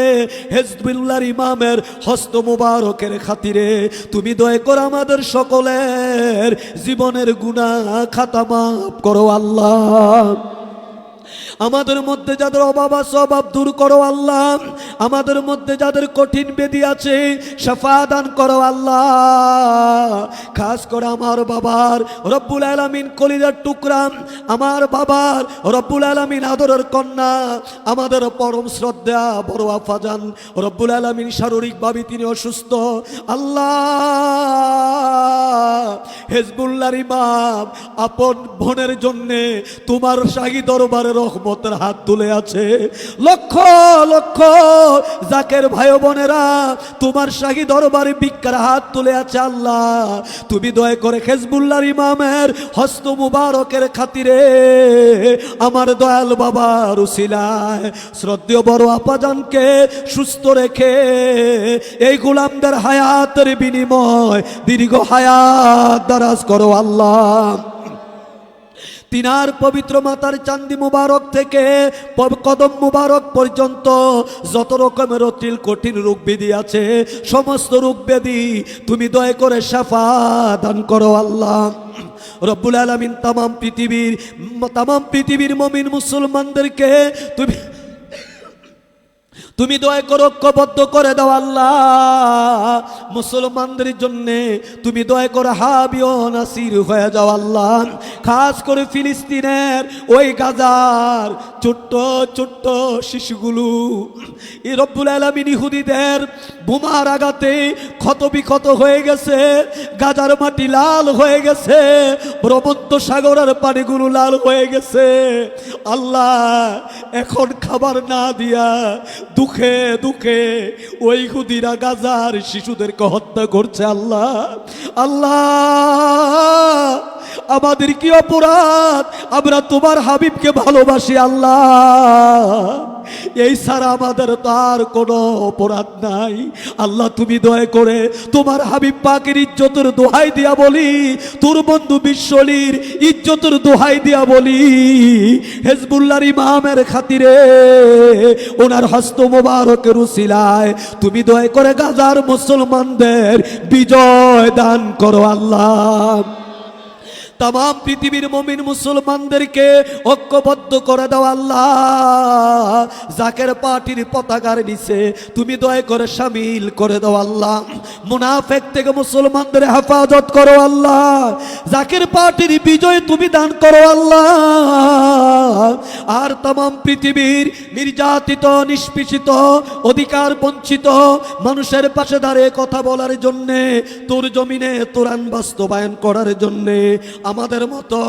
S1: হিজবুল্লাহর ইমামের হস্ত মুবারকের খাতিরে তুমি দয়া করে আমাদের সকলের জীবনের গুনাহ খাতা মাফ করো আল্লাহ। আমাদের মধ্যে যাদের অভাব আছে অভাব দূর করো আল্লাহ। আমাদের মধ্যে যাদের কঠিন ব্যাধি আছে শিফা দান করো আল্লাহ। খাস করে আমার বাবার রব্বুল আলামিন কলিজার টুকরা, আমার বাবার রব্বুল আলামিন আদরের কন্যা, আমাদের পরম শ্রদ্ধা বড় আফাজান রব্বুল আলামিন শারীরিকভাবে তিনি অসুস্থ আল্লাহ। হিজবুল্লাহর ইমাম আপন বোনের জন্য তোমার শাহী দরবারে রহমতের হাত তুলে আছে। লক্ষ লক্ষ জাকের ভাই বোনেরা তোমার শাহী দরবারে ভিক্ষার হাত তুলে আছে আল্লাহ। তুমি দয়া করে হিজবুল্লাহর ইমামের হস্ত মুবারকের খাতিরে আমার দয়াল বাবার উসিলায় শ্রদ্ধেয় বড় আপাজানকে সুস্থ রেখে এই গোলামদের হায়াতের বিনিময় দীর্ঘ হায়াত দারাজ করো আল্লাহ। তিনার পবিত্র মাতার চান্দি মুবারক থেকে কদম মুবারক পর্যন্ত যত রকমের অতিল কঠিন রোগ ব্যাধি আছে সমস্ত রোগ ব্যাধি তুমি দয়া করে শিফা দান করো আল্লাহ। রব্বুল আলামিন তামাম পৃথিবীর মুমিন মুসলমানদেরকে তুমি দয়া করে ঐক্যবদ্ধ করে দাও আল্লাহ। মুসলমানদের জন্য তুমি দয়া করে হাবি ও নাসির হয়ে যাও আল্লাহ। খাস করে ফিলিস্তিনের ওই গাজার ছোট্ট ছোট্ট শিশুগুলো এই রব্বুল আলামিন ইহুদিদের বোমার আঘাতে ক্ষত বিক্ষত হয়ে গেছে, গাজার মাটি লাল হয়ে গেছে, ভূমধ্য সাগরের পানিগুলো লাল হয়ে গেছে আল্লাহ। এখন খাবার না দিয়া দুঃখে দুঃখে ওই ইহুদিরা গাজার শিশুদেরকে হত্যা করছে আল্লাহ। আল্লাহ আমাদের কি অপরাধ, আমরা তোমার হাবিবকে ভালোবাসি আল্লাহ, এই ছাড়া আমাদের তার কোনো অপরাধ নাই আল্লাহ। তুমি দয়া করে তোমার হাবিব পাকের ইজ্জতের দোহাই দিয়া বলি, তোর বন্ধু বিশ্বলির ইজ্জতের দোহাই দিয়া বলি, হিজবুল্লাহর ইমামের খাতিরে ওনার হস্ত মোবারকের উসিলায় তুমি দয়া করে গাজার মুসলমানদের বিজয় দান করো আল্লাহ। তামাম পৃথিবীর মুমিন মুসলমানদেরকে ঐক্যবদ্ধ করে দাও আল্লাহ। জাকের পার্টির পতাকার নিচে তুমি দয়া করে শামিল করে দাও আল্লাহ। মুনাফিক থেকে মুসলমানদের হেফাজত করো আল্লাহ। জাকের পার্টির বিজয় তুমি দান করো আল্লাহ। আর তামাম পৃথিবীর নির্যাতিত নিষ্পেষিত অধিকার বঞ্চিত মানুষের পাশে দাঁড়িয়ে কথা বলার জন্যে, তোর জমিনে তোর আইন বাস্তবায়ন করার জন্যে, আমাদের মতো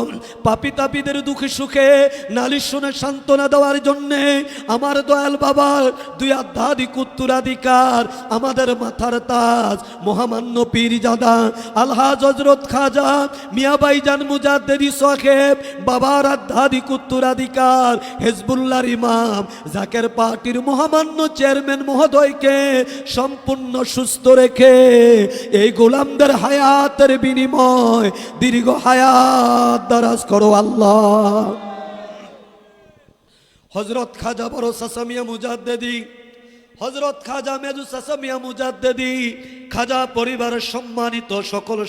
S1: পাপী তাপীদের দুঃখে সুখে নালিশ শুনে সান্ত্বনা দেওয়ার জন্যে আমার দয়াল বাবার দুই আধ্যাত্মিক উত্তরাধিকার আমাদের মাথার তাজ মহামান্য পীরজাদা আলহাজ হযরত খাজা মিয়া ভাইজান মুজাদ্দিদি সাহেব বাবার আধ্যাত্মিক উত্তরাধিকার পাড়ার হেজবুল্লাহর ইমাম জাকের পার্টির মহামান্য চেয়ারম্যান মহোদয়কে সম্পূর্ণ সুস্থ রেখে এই গোলামদের হায়াতের বিনিময় দীর্ঘ হায়াত দারাজ করো আল্লাহ। হযরত খাজা বড় সাসামিয়া মুজাদ্দেদি, হযরত খাজা মেজু সাসামিয়া মুজাদ্দেদি, খাজা পরিবারের সম্মানিত সকল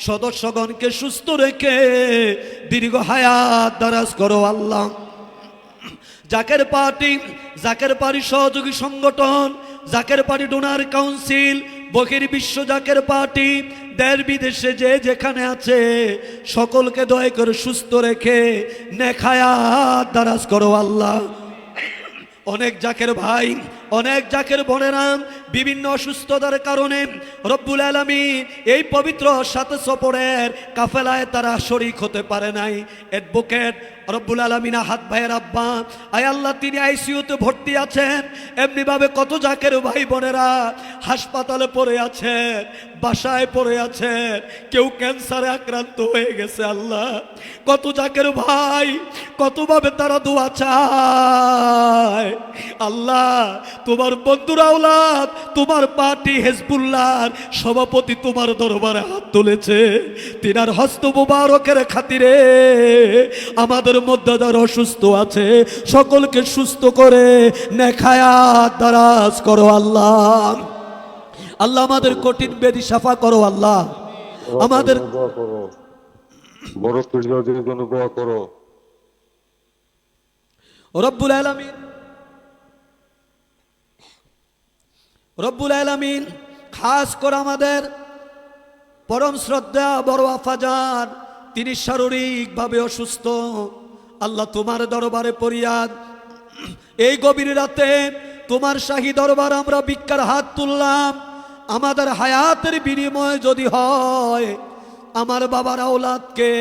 S1: সদস্যগণকে সুস্থ রেখে দীর্ঘ হায়াত দারাজ করো আল্লাহ। জাকের পার্টি সহযোগী সংগঠন, জাকের পার্টি ডোনার কাউন্সিল, বহির বিশ্ব জাকের পার্টি, দেশ বিদেশে যে যেখানে আছে সকলকে দয়া করে সুস্থ রেখে নেক হায়াত দারাজ করো আল্লাহ। অনেক জাকের ভাই, অনেক জাকের বোনেরা বিভিন্ন অসুস্থতার কারণে রব্বুল আলামিন এই পবিত্র সাথে সফরের কাফেলায় তারা শরীক হতে পারে নাই। অ্যাডভোকেট রব্বুল আলামিন আহাদ ভাইয়ের আব্বা, আয় আল্লাহ, তিনি আইসিইউতে ভর্তি আছেন। এমনিভাবে কত জাকের ভাই বোনেরা হাসপাতালে পড়ে আছেন, বাসায় পড়ে আছেন, কেউ ক্যান্সারে আক্রান্ত হয়ে গেছে। আল্লাহ, কত জাকের ভাই কতভাবে তারা দোয়া চায়। আল্লাহ, তোমার বন্ধুর আওলাদ, তোমার পার্টি হেজবুল্লাহর সভাপতি তোমার দরবারে হাত তুলেছে। তিনার হস্ত মুবারকের খাতিরে আমাদের মধ্যে যারা অসুস্থ আছে সকলকে সুস্থ করে নেক হায়াত দারাজ করো আল্লাহ। আল্লাহ, আমাদের কঠিন ব্যাধি সাফা করো আল্লাহ। আমাদের
S3: দোয়া করো, বড় পীরজাদের জন্য দোয়া করো।
S1: রব্বুল আলামিন খাস করে আমাদের পরম শ্রদ্ধা বড় আফাজান, তিনি শারীরিকভাবে অসুস্থ। আল্লাহ, তোমার দরবারে ফরিয়াদ, এই গভীর রাতে তোমার শাহী দরবার আমরা ভিক্ষার হাত তুললাম। আমাদের হায়াতের বিনিময় যদি হয়, আমার বাবার আওলাদকে,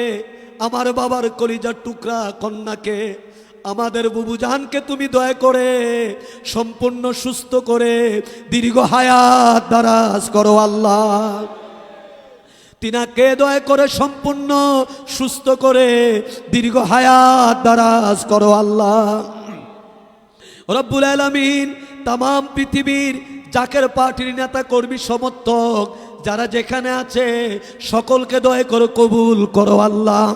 S1: আমার বাবার কলিজার টুকরা কন্যাকে, আমাদের বুবুজানকে তুমি দয়া করে সম্পূর্ণ সুস্থ করে দীর্ঘ হায়াত দারাজ করো আল্লাহ। তিনাকে দয়া করে সম্পূর্ণ সুস্থ করে দীর্ঘ হায়াত দারাজ করো আল্লাহ। রব্বুল আলামিন তামাম পৃথিবীর জাকের পার্টির নেতা কর্মী সমর্থক যারা যেখানে আছে সকলকে দয়া করে কবুল করো আল্লাহ।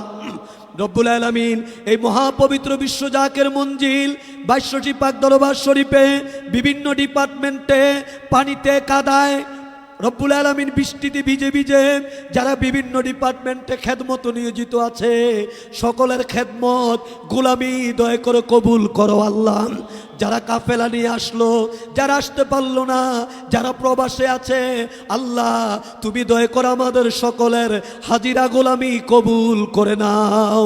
S1: রব্বুল আলামিন এই মহাপবিত্র বিশ্ব জাকের মঞ্জিল 22টি পাক দরবার শরীফে বিভিন্ন ডিপার্টমেন্টে পানিতে কাদায় রব্বুল আলামিন বৃষ্টিতে ভিজে ভিজে যারা বিভিন্ন ডিপার্টমেন্টে খেদমত নিয়োজিত আছে সকলের খেদমত গোলামি দয়া করে কবুল করো আল্লাহ। যারা কাফেলা নিয়ে আসলো, যারা আসতে পারলো না, যারা প্রবাসে আছে, আল্লাহ তুমি দয়া করে আমাদের সকলের হাজিরা গোলামি কবুল করে নাও।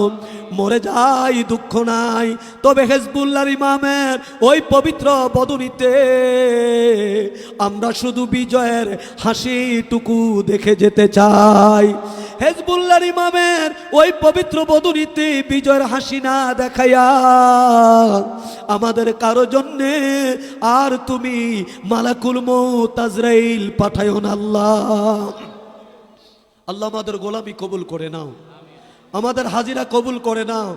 S1: মরে যাই দুঃখ নাই, তবে হেজবুল্লাহর ইমামের ওই পবিত্র বদনীতে আমরা শুধু বিজয়ের হাসিটুকু দেখে যেতে চাই। হেজবুল্লাহর ইমামের ওই পবিত্র বদনীতে বিজয়ের হাসি না দেখাইয়া আমাদের কারো জন্যে আর তুমি মালাকুল মউত আজরাইল পাঠায়ো না আল্লাহ। আল্লাহ, আমাদের গোলামি কবুল করে নাও, আমাদের হাজিরা কবুল করে নাও।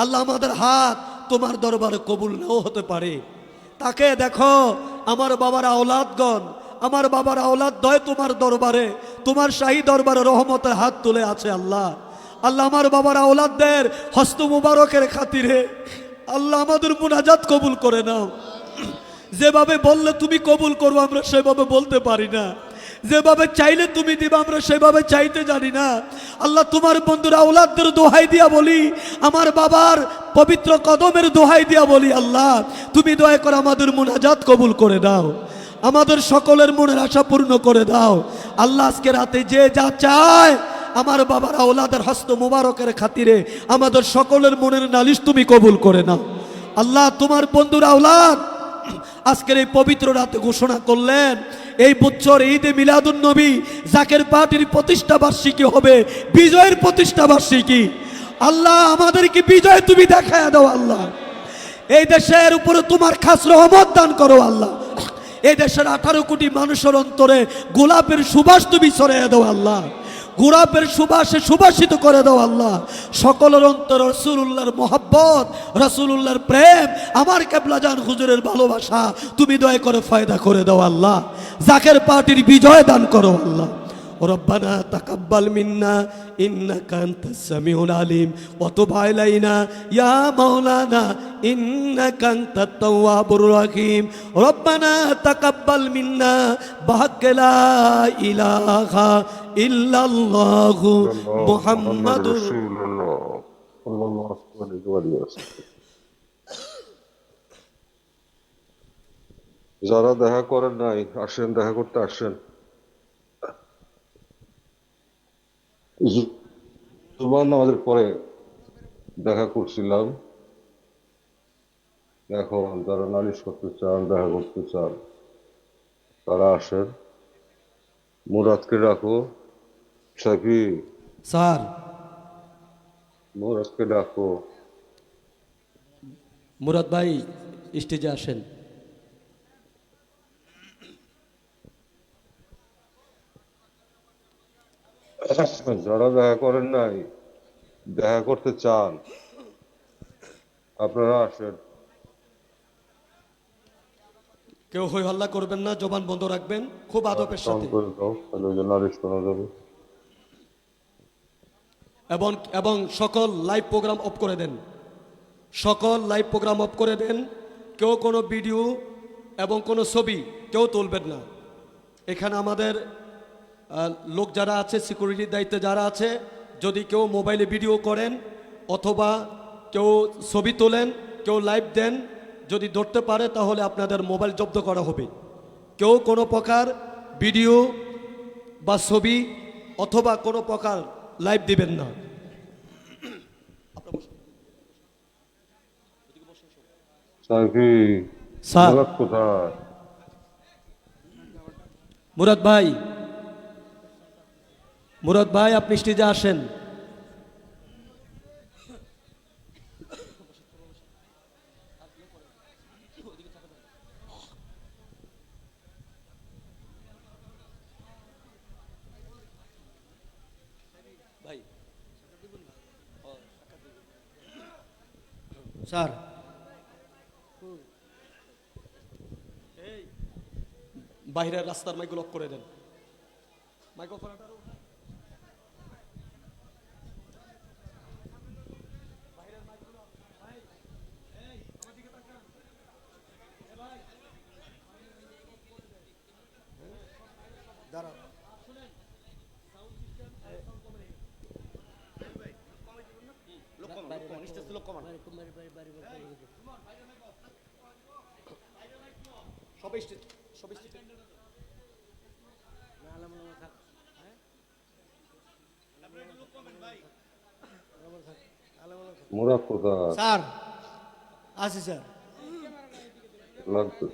S1: আল্লাহ, আমাদের হাত তোমার দরবারে কবুল নাও হতে পারে। তাকে দেখো, আমার বাবার আওলাদগণ, আমার বাবার আওলাদ দয় তোমার দরবারে, তোমার শাহী দরবারে রহমতের হাত তুলে আছে। আল্লাহ, আল্লাহ আমার বাবার আওলাদদের হস্ত মুবারকের খাতিরে আল্লাহ আমাদের মুনাজাত কবুল করে নাও। যেভাবে বললে তুমি কবুল করবো আমরা সেভাবে বলতে পারি না, যেভাবে চাইলে তুমি দিবা আমরা সেভাবে চাইতে জানি না। আল্লাহ, তোমার বন্ধুরা আওলাদদের দোহাই দিয়া বলি, আমার বাবার পবিত্র কদমের দোহাই দিয়া বলি, আল্লাহ তুমি দয়া করে আমাদের মুনাজাত কবুল করে দাও, আমাদের সকলের মনের আশা পূর্ণ করে দাও। আল্লাহ, আজকে রাতে যে যা চায় আমার বাবার আওলাদের হস্ত মুবারকের খাতিরে আমাদের সকলের মনের নালিশ তুমি কবুল করে নাও। আল্লাহ, তোমার বন্ধুর আওলাদ আজকের এই পবিত্র রাতে ঘোষণা করলেন এই বছর ঈদে মিলাদুন নবী জাকের পার্টির প্রতিষ্ঠা বার্ষিকী হবে, বিজয়ের প্রতিষ্ঠা বার্ষিকী। আল্লাহ, আমাদেরকে বিজয় তুমি দেখায় দাও। আল্লাহ, এই দেশের উপরে তোমার খাস রহমত দান করো। আল্লাহ, এই দেশের 18 কোটি মানুষের অন্তরে গোলাপের সুবাস তুমি ছড়িয়ে দাও। আল্লাহ, গোলাপের সুবাসে সুবাসিত করে দাও আল্লাহ। সকলের অন্তর রাসূলুল্লাহর মোহাব্বত, রাসূলুল্লাহর প্রেম, আমার কেবলা জান হুজুরের ভালোবাসা তুমি দয়া করে ফায়দা করে দাও আল্লাহ। জাকের পার্টির বিজয় দান করো আল্লাহ। রব্বানা তাকাব্বাল মিন্না ইন্নাকা আনতাস সামিউল আলিম ওয়া তুব আলাইনা ইয়া মাওলানা ইন্নাকা আনতাত তাওয়াবুর রহিম। রব্বানা তাকাব্বাল মিন্না বিহাক্কি লা ইলাহা ইল্লাল্লাহু মুহাম্মাদুর
S3: রাসূলুল্লাহ সাল্লাল্লাহু আলাইহি ওয়াসাল্লাম। যারা দেখা করেন নাই আসেন, দেখা করতে আসেন। জুমার নামাজের পরে দেখা করছিলাম। এখন যারা নালিশ করতে চান, দেখা করতে চান, তারা আসেন। মুরাদকে ডাকো। সাফি,
S1: স্যার,
S3: মুরাদকে ডাকো।
S1: মুরাদ ভাই স্টেজে আসেন।
S3: যারা দেখা করেন নাই, দেখা করতে চান, আপনারা আসেন।
S1: কেউ হই হল্লা করবেন না, জবান বন্ধ রাখবেন খুব আদবের
S3: কাম
S1: সাথে।
S3: করে দাও, তাহলে ওই যে নালিশ করা যাবে।
S1: এবং এবং সকল লাইভ প্রোগ্রাম অফ করে দেন, সকল লাইভ প্রোগ্রাম অফ করে দেন। কেউ কোনো ভিডিও এবং কোনো ছবি কেউ তুলবেন না। এখানে আমাদের লোক যারা আছে, সিকিউরিটির দায়িত্বে যারা আছে, যদি কেউ মোবাইলে ভিডিও করেন অথবা কেউ ছবি তোলেন, কেউ লাইভ দেন, যদি ধরতে পারে তাহলে আপনাদের মোবাইল জব্দ করা হবে। কেউ কোনো প্রকার ভিডিও বা ছবি অথবা কোনো প্রকার লাইভ দিবেন না।
S3: সাফি,
S1: স্যার,
S3: মুরাদ কোথায়?
S1: মুরাদ ভাই, মুরাদ ভাই আপনি স্টেজে আসেন। স্যার, বাইরের রাস্তার মাইকগুলো অফ করে দেন। মাইক্রোফোন সবাই সবাই
S3: মুরাদ কোথায়?
S2: স্যার আছে স্যার।
S3: লাগতো।